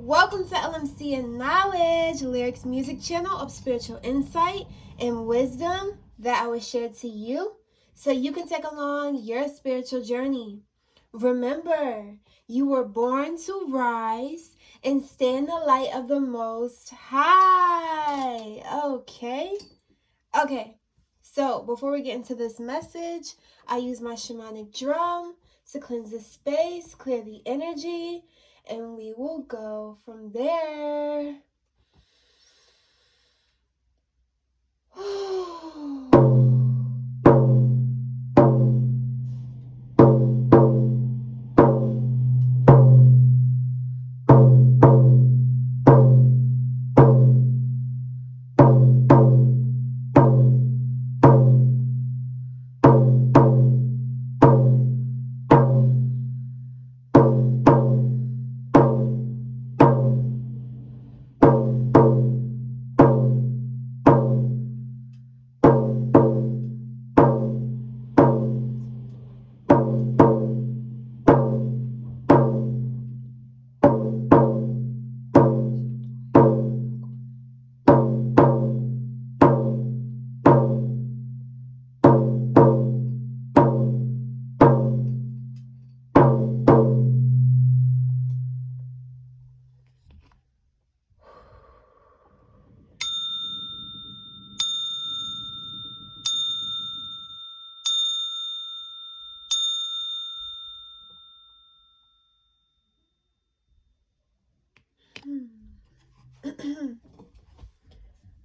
Welcome to LMC and Knowledge, lyrics music channel of spiritual insight and wisdom that I will share to you so you can take along your spiritual journey. Remember, you were born to rise and stay in the light of the Most High. Okay. So before we get into this message, I use my shamanic drum to cleanse the space, clear the energy, and we will go from there.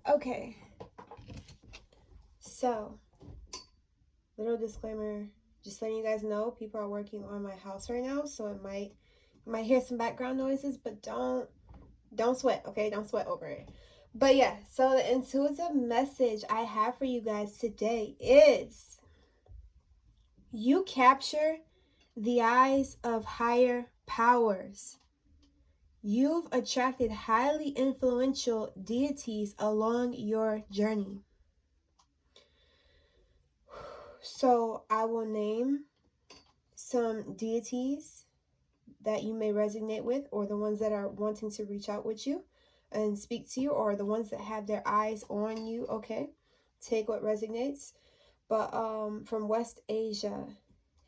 Okay, so little disclaimer, just letting you guys know, people are working on my house right now, so you might hear some background noises, but don't sweat, okay? Don't sweat over it. But yeah, so the intuitive message I have for you guys today is you capture the eyes of higher powers. You've attracted highly influential deities along your journey. So I will name some deities that you may resonate with, or the ones that are wanting to reach out with you and speak to you, or the ones that have their eyes on you. Okay, take what resonates. But from West Asia,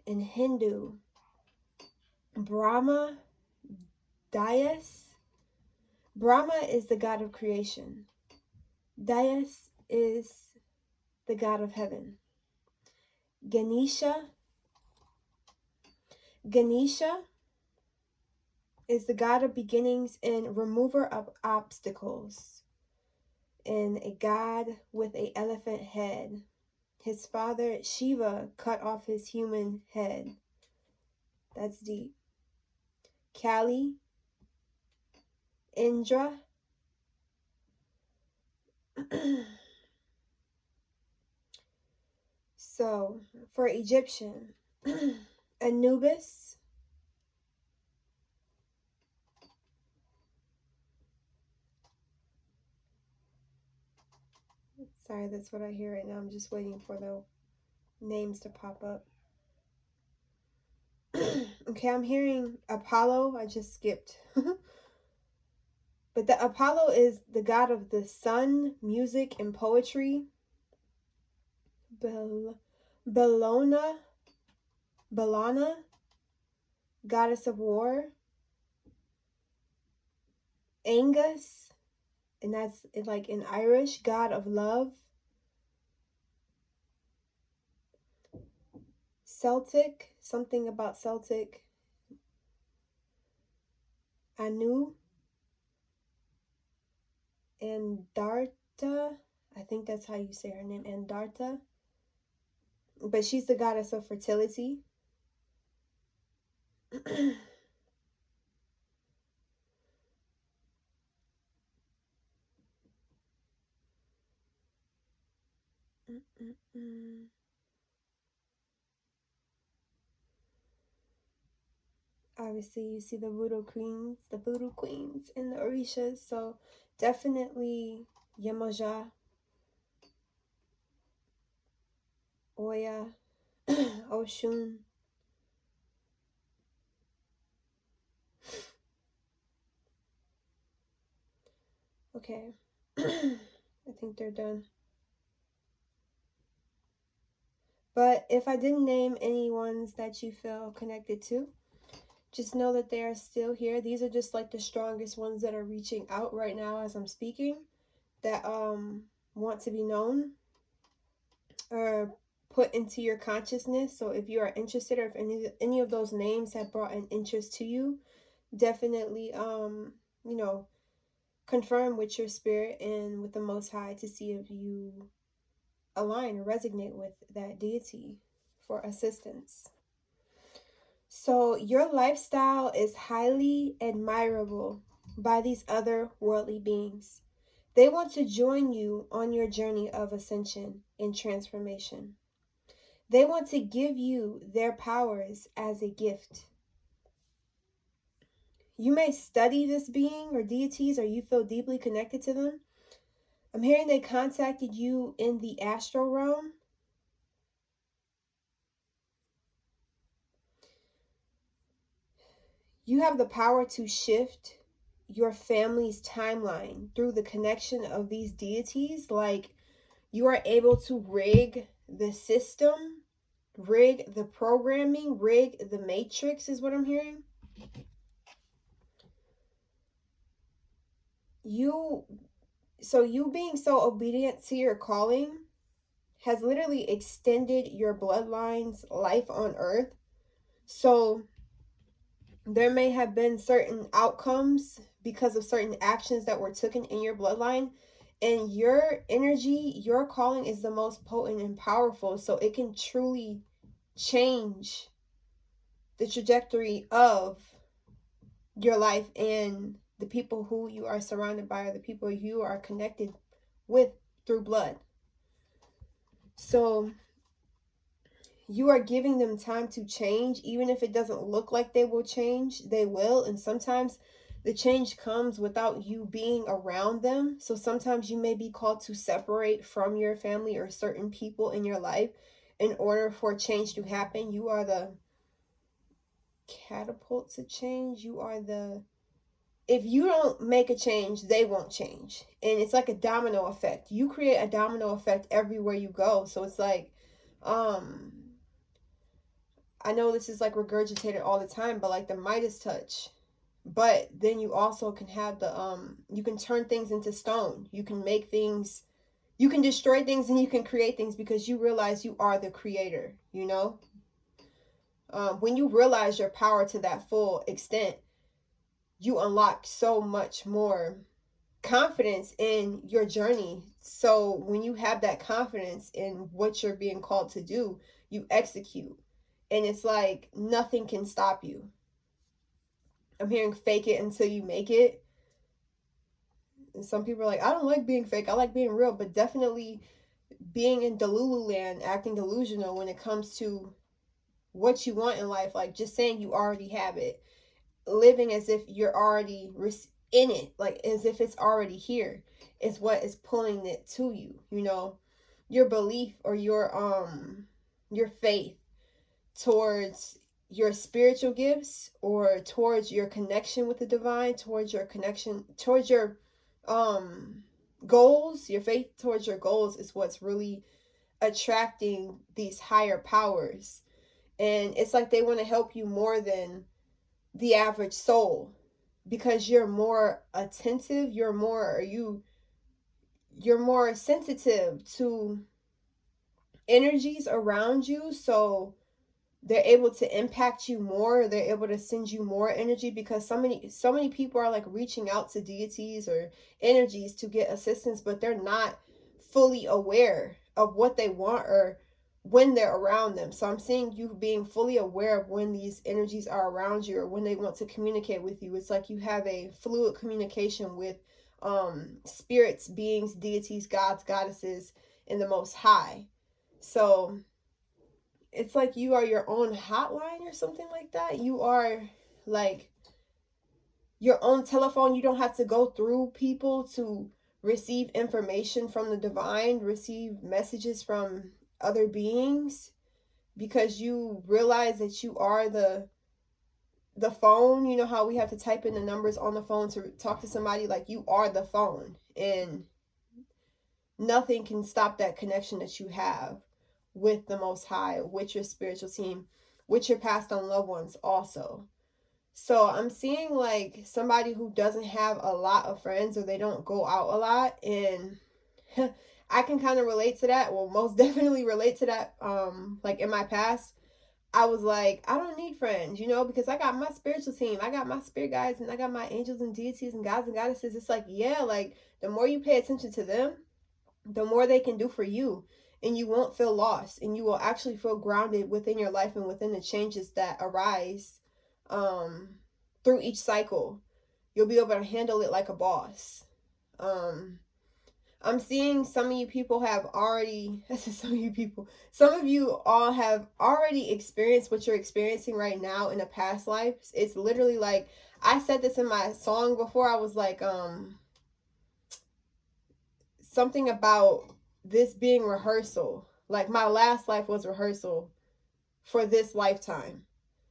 in Hindu, Brahma, Deities. Brahma is the god of creation. Deities is the god of heaven. Ganesha is the god of beginnings and remover of obstacles, and a god with an elephant head. His father Shiva cut off his human head. That's deep. Kali, Indra, so for Egyptian, Anubis, sorry, that's what I hear right now. I'm just waiting for the names to pop up. Okay, I'm hearing Apollo. I just skipped. But the Apollo is the god of the sun, music, and poetry. Bellona, goddess of war. Angus, and that's like in Irish, god of love. Celtic, something about Celtic. Anu. Andarta, I think that's how you say her name, Andarta. But she's the goddess of fertility. Obviously, you see the voodoo queens, and the orishas. So definitely Yemoja, Oya, Oshun. Okay. I think they're done. But if I didn't name any ones that you feel connected to, just know that they are still here. These are just like the strongest ones that are reaching out right now as I'm speaking, that want to be known or put into your consciousness. So if you are interested, or if any of those names have brought an interest to you, definitely you know, confirm with your spirit and with the Most High to see if you align or resonate with that deity for assistance. So your lifestyle is highly admirable by these other worldly beings. They want to join you on your journey of ascension and transformation. They want to give you their powers as a gift. You may study this being or deities, or you feel deeply connected to them. I'm hearing they contacted you in the astral realm. You have the power to shift your family's timeline through the connection of these deities. Like, you are able to rig the system, rig the programming, rig the matrix, is what I'm hearing. You being so obedient to your calling has literally extended your bloodline's life on earth. So there may have been certain outcomes because of certain actions that were taken in your bloodline, and your energy, your calling is the most potent and powerful, so it can truly change the trajectory of your life and the people who you are surrounded by, or the people you are connected with through blood. So you are giving them time to change. Even if it doesn't look like they will change, they will. And sometimes the change comes without you being around them. So sometimes you may be called to separate from your family or certain people in your life in order for change to happen. You are the catapult to change. You are the, if you don't make a change, they won't change. And it's like a domino effect. You create a domino effect everywhere you go. So it's like, I know this is like regurgitated all the time, but like the Midas touch. But then you also can have the you can turn things into stone. You can make things, you can destroy things, and you can create things, because you realize you are the creator, you know? When you realize your power to that full extent, you unlock so much more confidence in your journey. So when you have that confidence in what you're being called to do, you execute. And it's like nothing can stop you. I'm hearing fake it until you make it. And some people are like, I don't like being fake, I like being real. But definitely being in Delulu land, acting delusional when it comes to what you want in life, like just saying you already have it, living as if you're already in it, like as if it's already here, is what is pulling it to you, you know? Your belief or your faith towards your spiritual gifts, or towards your connection with the divine, towards your connection, towards your goals, your faith towards your goals is what's really attracting these higher powers. And it's like they want to help you more than the average soul, because you're more attentive, you're more sensitive to energies around you. So they're able to impact you more, they're able to send you more energy, because so many people are like reaching out to deities or energies to get assistance, but they're not fully aware of what they want or when they're around them. So I'm seeing you being fully aware of when these energies are around you or when they want to communicate with you. It's like you have a fluid communication with spirits, beings, deities, gods, goddesses, and the Most High. So it's like you are your own hotline or something like that. You are like your own telephone. You don't have to go through people to receive information from the divine, receive messages from other beings, because you realize that you are the the phone, you know how we have to type in the numbers on the phone to talk to somebody? Like, you are the phone, and nothing can stop that connection that you have with the Most High, with your spiritual team, with your passed on loved ones also. So I'm seeing like somebody who doesn't have a lot of friends, or they don't go out a lot, and I can kind of relate to that. Well, most definitely relate to that. Like in my past, I was like, I don't need friends, you know, because I got my spiritual team, I got my spirit guides, and I got my angels and deities and gods and goddesses. It's like, yeah, like the more you pay attention to them, the more they can do for you, and you won't feel lost, and you will actually feel grounded within your life and within the changes that arise through each cycle. You'll be able to handle it like a boss. I'm seeing some of you people have already, some of you all have already experienced what you're experiencing right now in a past life. It's literally like, I said this in my song before, I was like, something about this being rehearsal. Like, my last life was rehearsal for this lifetime.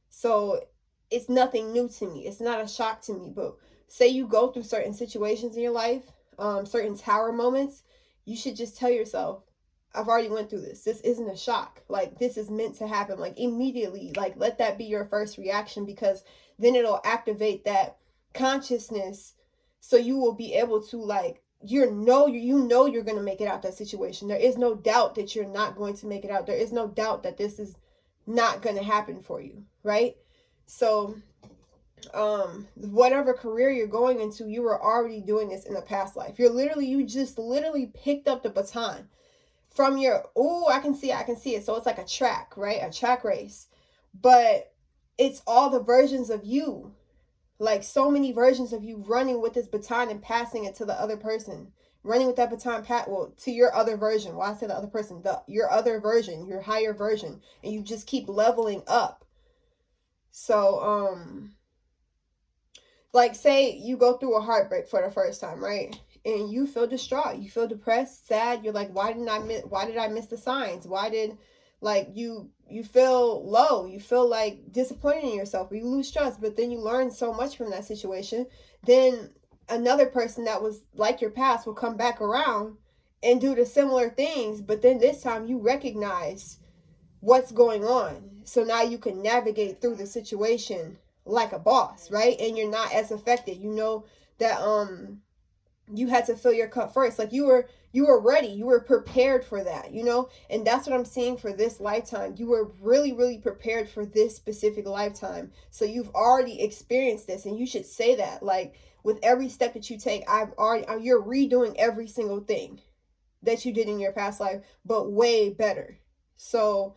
So it's nothing new to me. It's not a shock to me. But say you go through certain situations in your life, certain tower moments, you should just tell yourself, I've already went through this. This isn't a shock. Like, this is meant to happen. Like, immediately, like, let that be your first reaction, because then it'll activate that consciousness, so you will be able to, like, you know you're going to make it out that situation. There is no doubt that you're not going to make it out. There is no doubt that this is not going to happen for you, right? So whatever career you're going into, you were already doing this in a past life. You just literally picked up the baton from your, I can see it. So it's like a track, right? A track race. But it's all the versions of you, like so many versions of you running with this baton and passing it to the other person, running with that baton to your other version. Why I say the other person? Your other version, your higher version, and you just keep leveling up. So like, say you go through a heartbreak for the first time, right? And you feel distraught, you feel depressed, sad. You're like, why did I miss the signs? Why did, like, you feel low, you feel like disappointed in yourself, or you lose trust. But then you learn so much from that situation. Then another person that was like your past will come back around and do the similar things, but then this time you recognize what's going on. So now you can navigate through the situation like a boss, right? And you're not as affected. You know that you had to fill your cup first. Like, you were ready, you were prepared for that, you know? And that's what I'm seeing for this lifetime. You were really, really prepared for this specific lifetime. So you've already experienced this, and you should say that, like, with every step that you take, you're redoing every single thing that you did in your past life, but way better. So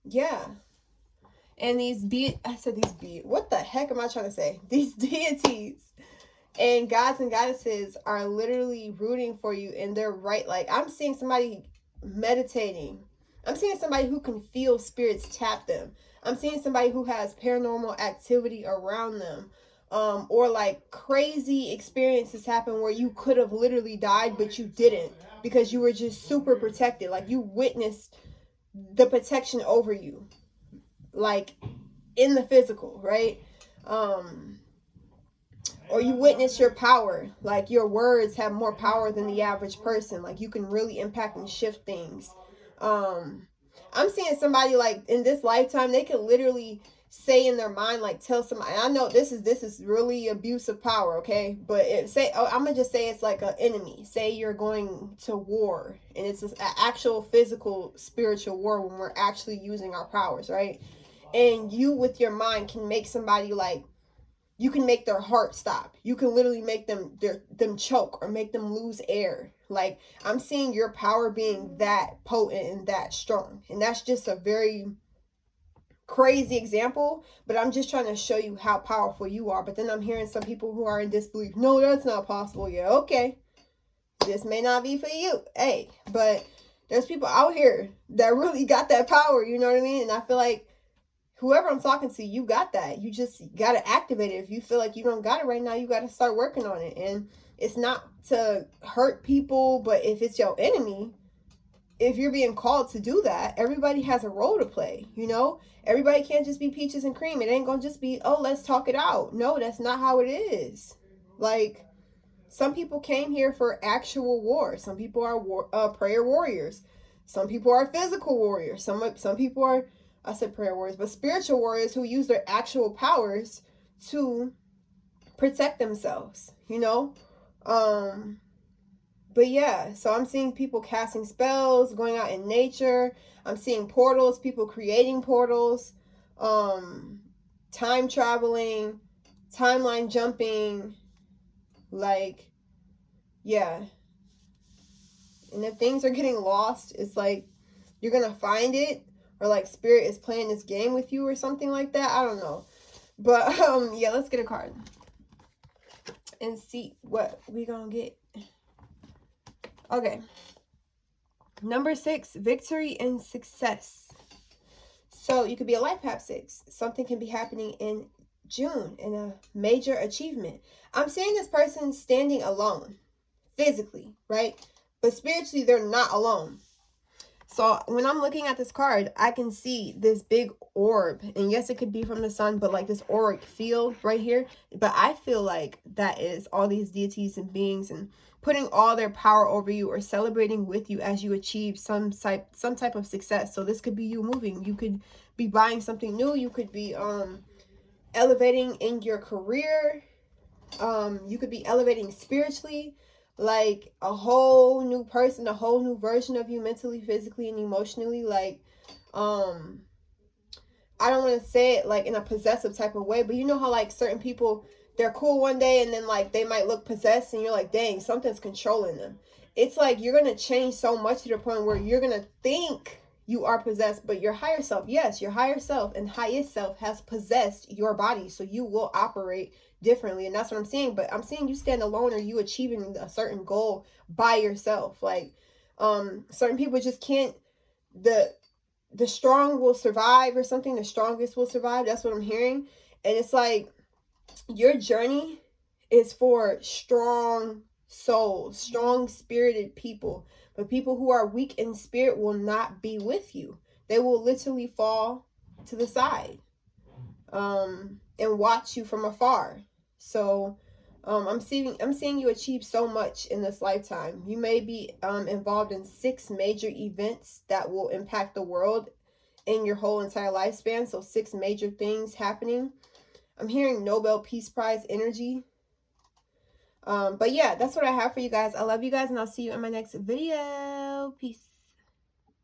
yeah. And what the heck am I trying to say? These deities and gods and goddesses are literally rooting for you, and they're right. Like, I'm seeing somebody meditating. I'm seeing somebody who can feel spirits tap them. I'm seeing somebody who has paranormal activity around them. Or like crazy experiences happen where you could have literally died, but you didn't, because you were just super protected. Like, you witnessed the protection over you, like in the physical, right? Or you witness your power, like your words have more power than the average person. Like, you can really impact and shift things. I'm seeing somebody, like, in this lifetime, they could literally say in their mind, like, tell somebody, I know this is really abuse of power, okay? But I'm gonna just say it's like an enemy. Say you're going to war, and it's an actual physical spiritual war when we're actually using our powers, right? And you, with your mind, can make somebody, like, you can make their heart stop. You can literally make them choke, or make them lose air. Like, I'm seeing your power being that potent and that strong. And that's just a very crazy example, but I'm just trying to show you how powerful you are. But then I'm hearing some people who are in disbelief. No, that's not possible. Yeah, okay. This may not be for you. Hey, but there's people out here that really got that power, you know what I mean? And I feel like whoever I'm talking to, you got that. You just got to activate it. If you feel like you don't got it right now, you got to start working on it. And it's not to hurt people, but if it's your enemy, if you're being called to do that, everybody has a role to play, you know? Everybody can't just be peaches and cream. It ain't gonna just be, oh, let's talk it out. No, that's not how it is. Like, some people came here for actual war. Some people are prayer warriors. Some people are physical warriors. Some people are, I said prayer warriors, but spiritual warriors who use their actual powers to protect themselves, you know? But yeah, so I'm seeing people casting spells, going out in nature. I'm seeing portals, people creating portals, time traveling, timeline jumping, like, yeah. And if things are getting lost, it's like you're gonna find it, or like spirit is playing this game with you or something like that. I don't know. But yeah, let's get a card and see what we gonna get. Okay. Number 6, victory and success. So you could be a life path 6. Something can be happening in June in a major achievement. I'm seeing this person standing alone physically, right? But spiritually, they're not alone. So when I'm looking at this card, I can see this big orb. And yes, it could be from the sun, but like this auric field right here. But I feel like that is all these deities and beings and putting all their power over you or celebrating with you as you achieve some type of success. So this could be you moving. You could be buying something new. You could be elevating in your career. You could be elevating spiritually, like a whole new person, a whole new version of you mentally, physically, and emotionally. Like, I don't want to say it like in a possessive type of way, but you know how like certain people, they're cool one day and then like they might look possessed and you're like, dang, something's controlling them. It's like you're going to change so much to the point where you're going to think you are possessed, but your higher self, yes, your higher self and highest self has possessed your body. So you will operate differently. And that's what I'm seeing. But I'm seeing you stand alone or you achieving a certain goal by yourself. Like, certain people just can't, the strong will survive or something. The strongest will survive. That's what I'm hearing. And it's like your journey is for strong souls, strong spirited people. But people who are weak in spirit will not be with you. They will literally fall to the side and watch you from afar. So I'm seeing you achieve so much in this lifetime. You may be involved in 6 major events that will impact the world in your whole entire lifespan. So 6 major things happening. I'm hearing Nobel Peace Prize energy. But yeah, that's what I have for you guys. I love you guys, and I'll see you in my next video. Peace.